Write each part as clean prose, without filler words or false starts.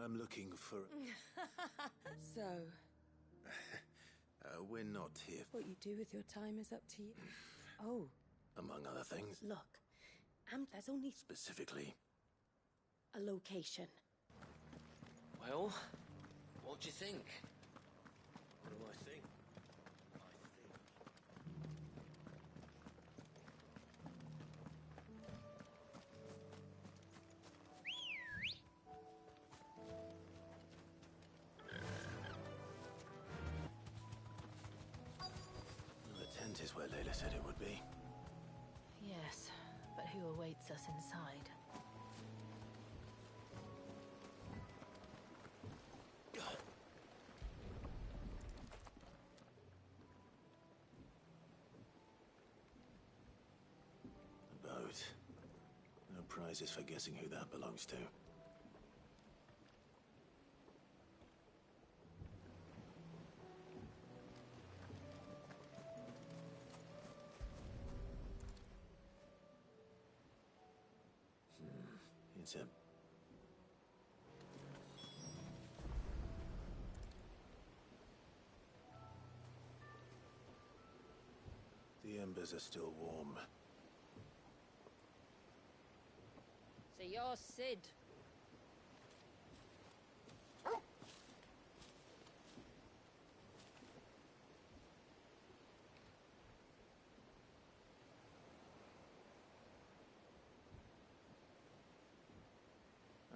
I'm looking for... So, we're not here... what you do with your time is up to you. Oh. Among other things. Look, there's only... Specifically? a location. Well, what do you think? What do I think? The tent is where Layla said it would be. Yes, but who awaits us inside? A boat. No prizes for guessing who that belongs to. It's a... The embers are still warm. So you're Sid.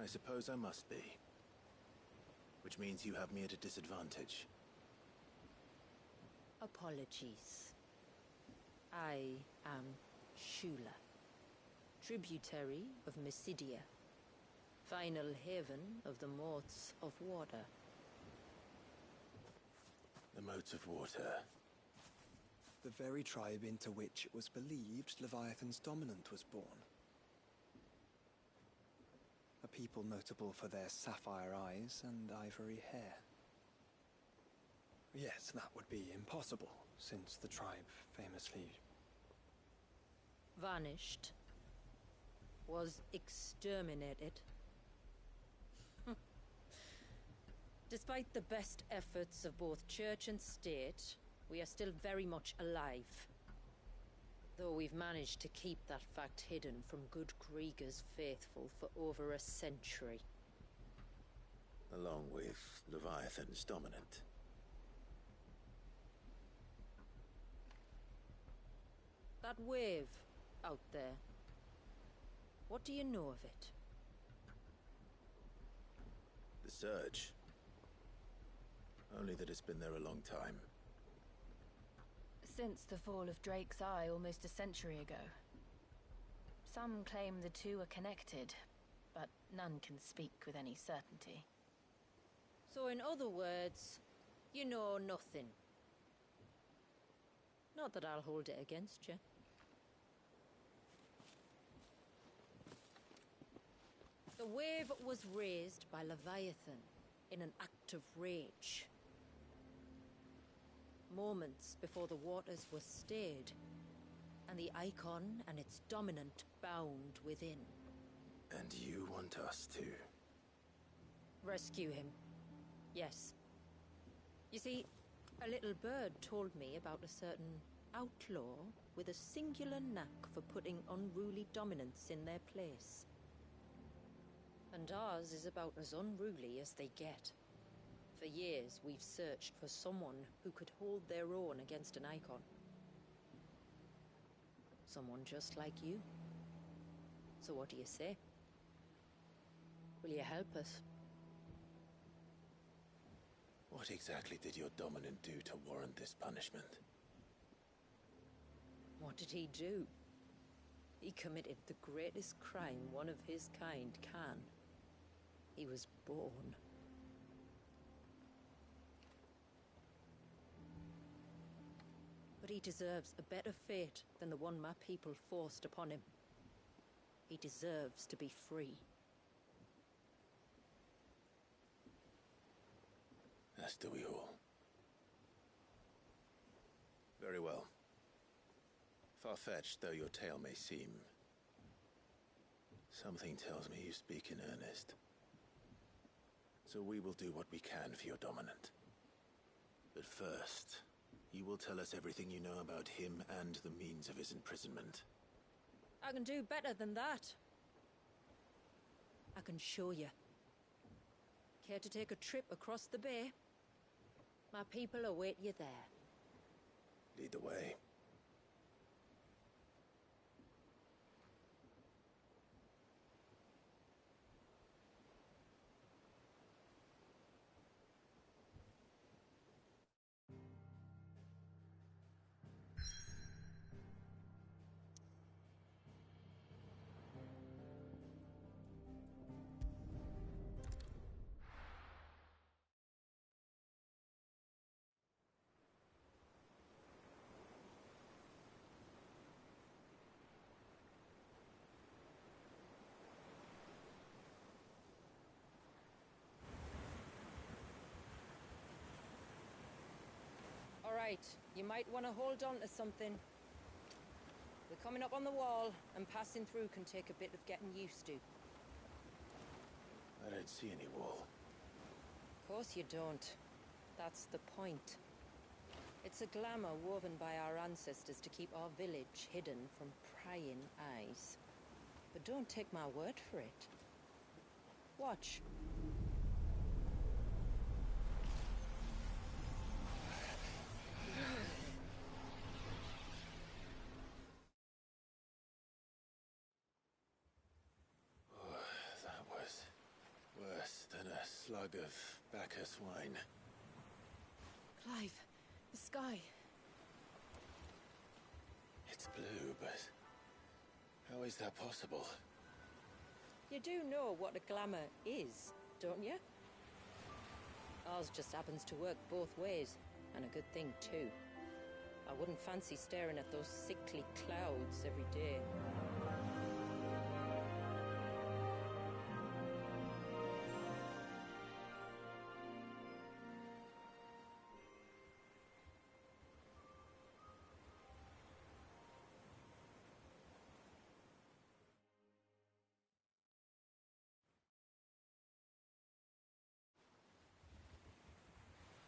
I suppose I must be. Which means you have me at a disadvantage. Apologies. I am Shula, tributary of Mysidia, final haven of the Motes of Water. The Motes of Water. The very tribe into which it was believed Leviathan's dominant was born. A people notable for their sapphire eyes and ivory hair. Yes, that would be impossible, since the tribe famously... vanished. Was exterminated. Despite the best efforts of both church and state, we are still very much alive. Though we've managed to keep that fact hidden from good Krieger's faithful for over a century. Along with Leviathan's dominant. That wave out there. What do you know of it? The surge. Only that it's been there a long time. Since the fall of Drake's Eye almost a century ago. Some claim the two are connected, but none can speak with any certainty. So in other words, you know nothing. Not that I'll hold it against you. The wave was raised by Leviathan in an act of rage. Moments before the waters were stayed, and the icon and its dominant bound within. And you want us to... rescue him. Yes. You see, a little bird told me about a certain outlaw with a singular knack for putting unruly dominants in their place. And ours is about as unruly as they get. For years, we've searched for someone who could hold their own against an icon. Someone just like you. So what do you say? Will you help us? What exactly did your dominant do to warrant this punishment? What did he do? He committed the greatest crime one of his kind can. He was born. But he deserves a better fate than the one my people forced upon him. He deserves to be free. As do we all. Very well. Far-fetched though your tale may seem, something tells me you speak in earnest. So we will do what we can for your dominant. But first, you will tell us everything you know about him and the means of his imprisonment. I can do better than that. I can show you. Care to take a trip across the bay? My people await you there. Lead the way. Right, you might want to hold on to something. We're coming up on the wall, and passing through can take a bit of getting used to. I don't see any wall. Of course you don't. That's the point. It's a glamour woven by our ancestors to keep our village hidden from prying eyes. But don't take my word for it. Watch. Slug of Bacchus wine. Clive, the sky. It's blue, but how is that possible? You do know what a glamour is, don't you? Ours just happens to work both ways, and a good thing too. I wouldn't fancy staring at those sickly clouds every day.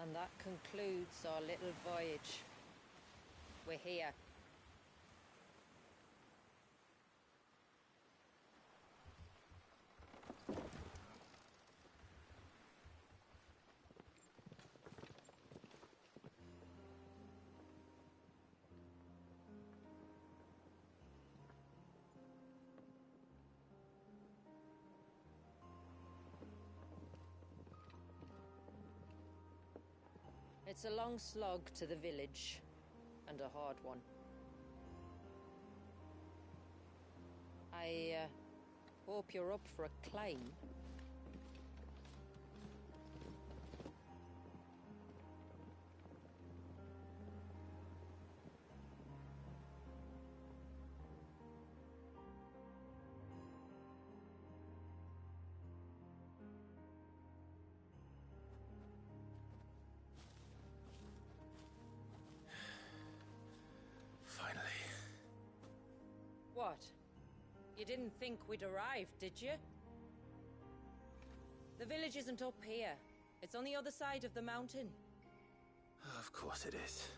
And that concludes our little voyage. We're here. It's a long slog to the village, and a hard one. I hope you're up for a climb. What? You didn't think we'd arrived, did you? The village isn't up here. It's on the other side of the mountain. Of course it is.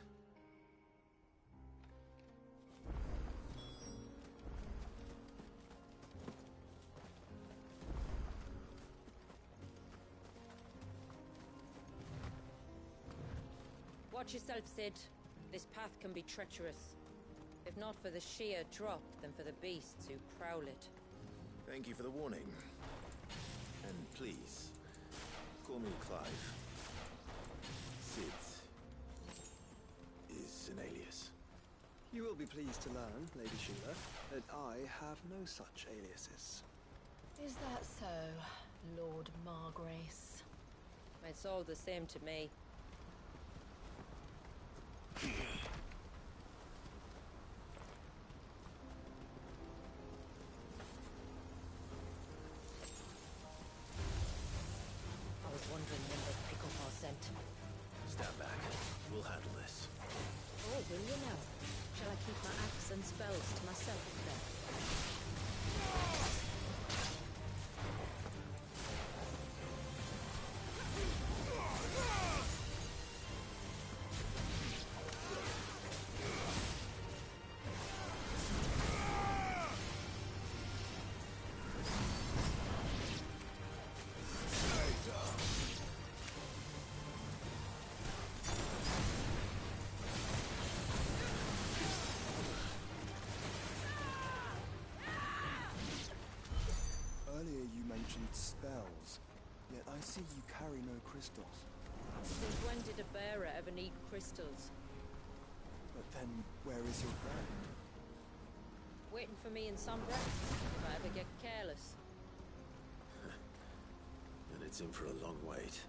Watch yourself, Sid. This path can be treacherous. If not for the sheer drop, then for the beasts who prowl it. Thank you for the warning. And please, call me Clive. Sid is an alias. You will be pleased to learn, Lady Sheila, that I have no such aliases. Is that so, Lord Margrace? It's all the same to me. Stand back. We'll handle this. Oh, will you now? Shall I keep my axe and spells to myself then? mentioned spells, yet I see you carry no crystals. Since when did a bearer ever need crystals? But then, where is your friend? Waiting for me in Sombra, if I ever get careless. And it's in for a long wait.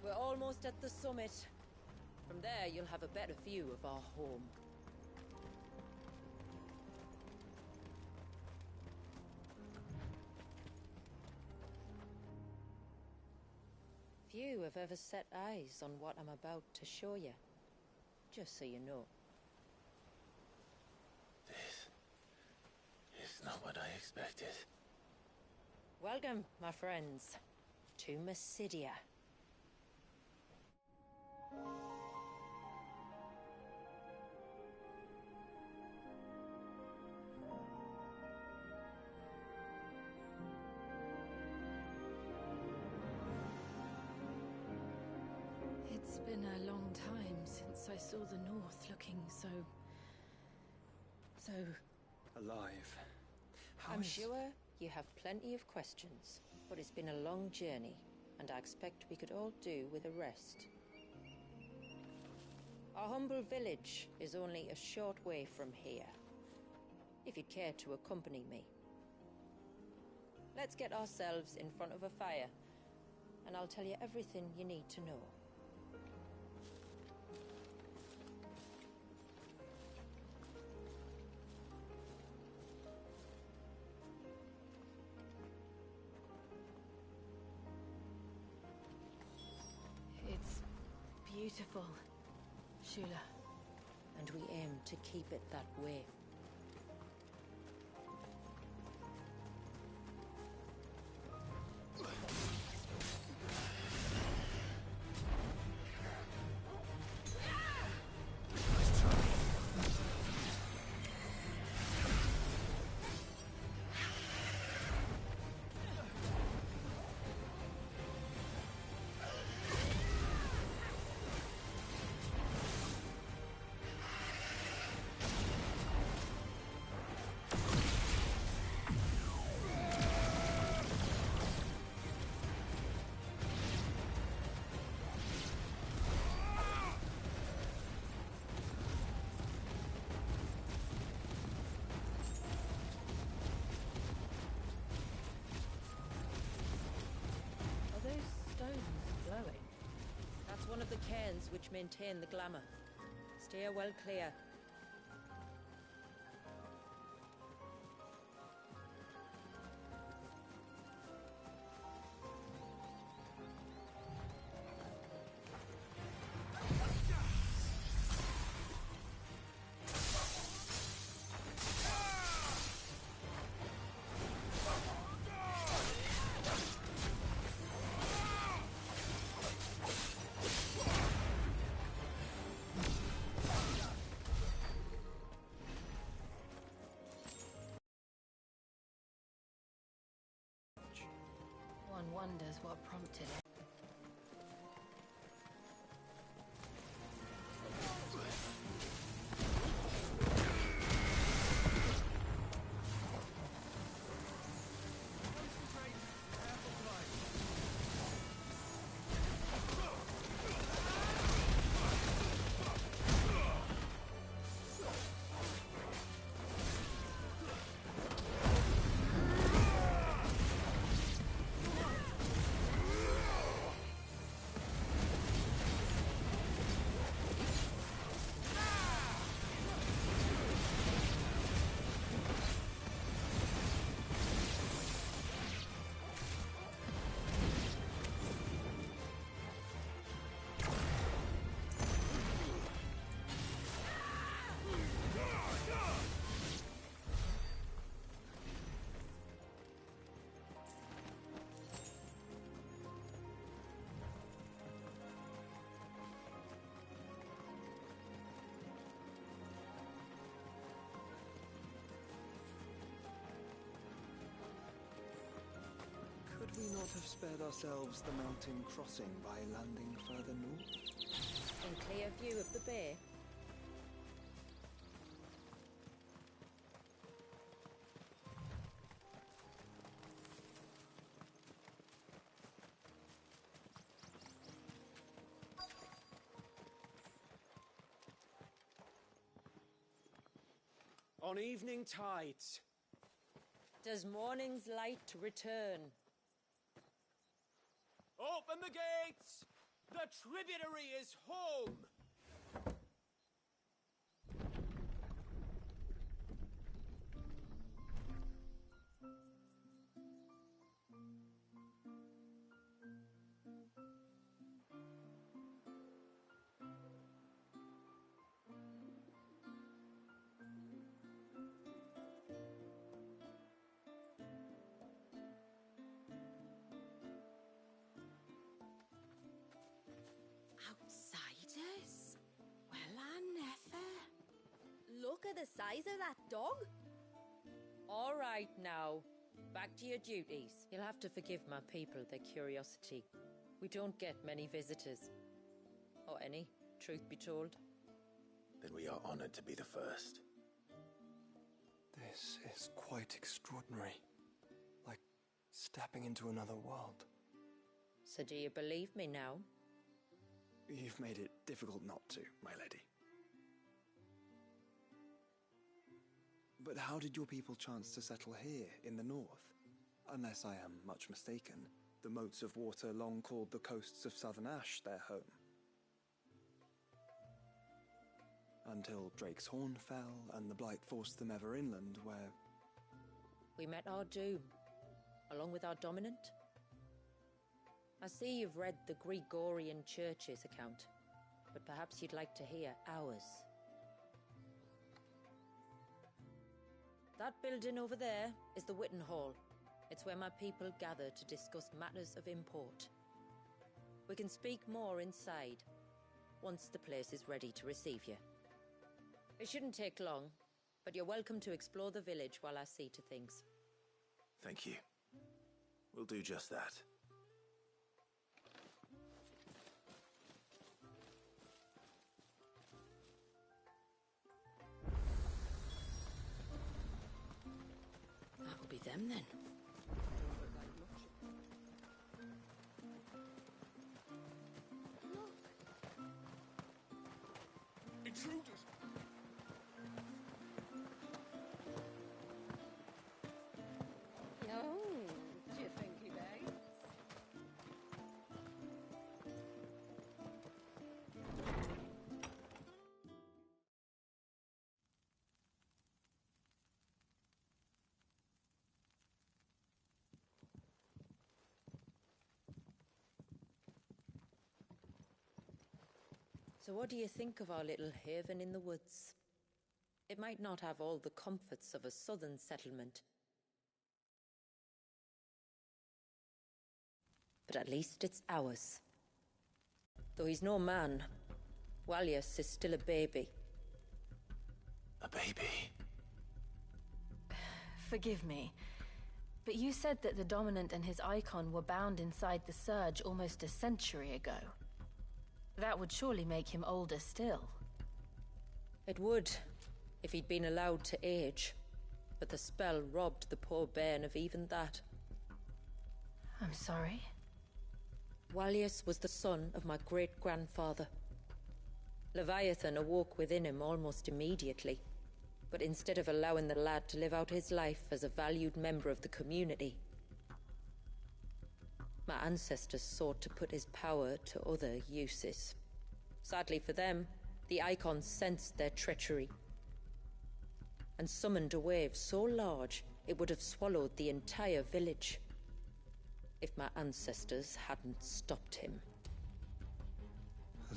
We're almost at the summit. From there, you'll have a better view of our home. Few have ever set eyes on what I'm about to show you. Just so you know. This is not what I expected. Welcome, my friends, to Mysidia. It's been a long time since I saw the North looking so Alive. How I'm is- sure you have plenty of questions, but it's been a long journey, and I expect we could all do with a rest. Our humble village is only a short way from here, if you'd care to accompany me. Let's get ourselves in front of a fire, and I'll tell you everything you need to know. It's beautiful, Shula. And we aim to keep it that way. Are those stones glowing? That's one of the cairns which maintain the glamour. Steer well clear. One wonders what prompted it. Could we not have spared ourselves the mountain crossing by landing further north? In clear view of the bay. On evening tides. Does morning's light return? Open the gates! The tributary is home! Outsiders? Well, I never. Look at the size of that dog. All right now. Back to your duties. You'll have to forgive my people their curiosity. We don't get many visitors. Or any, truth be told. Then we are honored to be the first. This is quite extraordinary. Like stepping into another world. So do you believe me now? You've made it difficult not to, my lady. But how did your people chance to settle here in the north? Unless I am much mistaken, the moats of water long called the coasts of Southern Ash their home. Until Drake's Horn fell and the Blight forced them ever inland, where... We met our doom, along with our dominant. I see you've read the Gregorian Church's account, but perhaps you'd like to hear ours. That building over there is the Witten Hall. It's where my people gather to discuss matters of import. We can speak more inside, once the place is ready to receive you. It shouldn't take long, but you're welcome to explore the village while I see to things. Thank you. We'll do just that. That'll be them then. Intruders! Oh, do you think he bites? So what do you think of our little haven in the woods? It might not have all the comforts of a southern settlement, but at least it's ours. Though he's no man, Walius is still a baby. A baby? Forgive me, but you said that the Dominant and his icon were bound inside the Surge almost a century ago. That would surely make him older still. It would, if he'd been allowed to age. But the spell robbed the poor bairn of even that. I'm sorry. Walius was the son of my great-grandfather. Leviathan awoke within him almost immediately. But instead of allowing the lad to live out his life as a valued member of the community, my ancestors sought to put his power to other uses. Sadly for them, the icons sensed their treachery and summoned a wave so large it would have swallowed the entire village if my ancestors hadn't stopped him.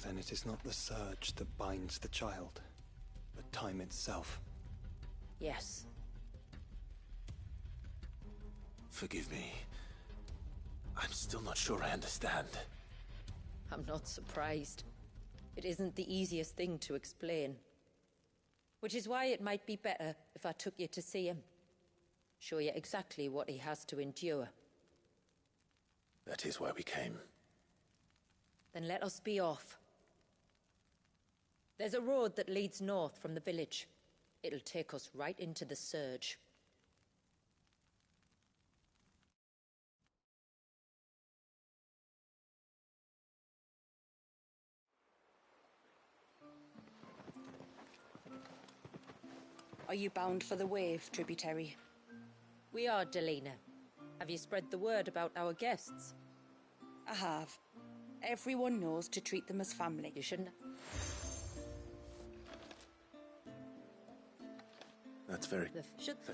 Then it is not the surge that binds the child, but time itself. Yes. Forgive me. I'm still not sure I understand. I'm not surprised. It isn't the easiest thing to explain. Which is why it might be better if I took you to see him. Show you exactly what he has to endure. That is why we came. Then let us be off. There's a road that leads north from the village. It'll take us right into the surge. Are you bound for the Wave tributary? We are, Delina. Have you spread the word about our guests? I have. Everyone knows to treat them as family. You shouldn't... That's very...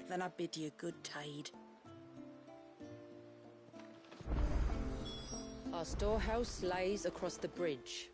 Then I bid you good tide. Our storehouse lies across the bridge.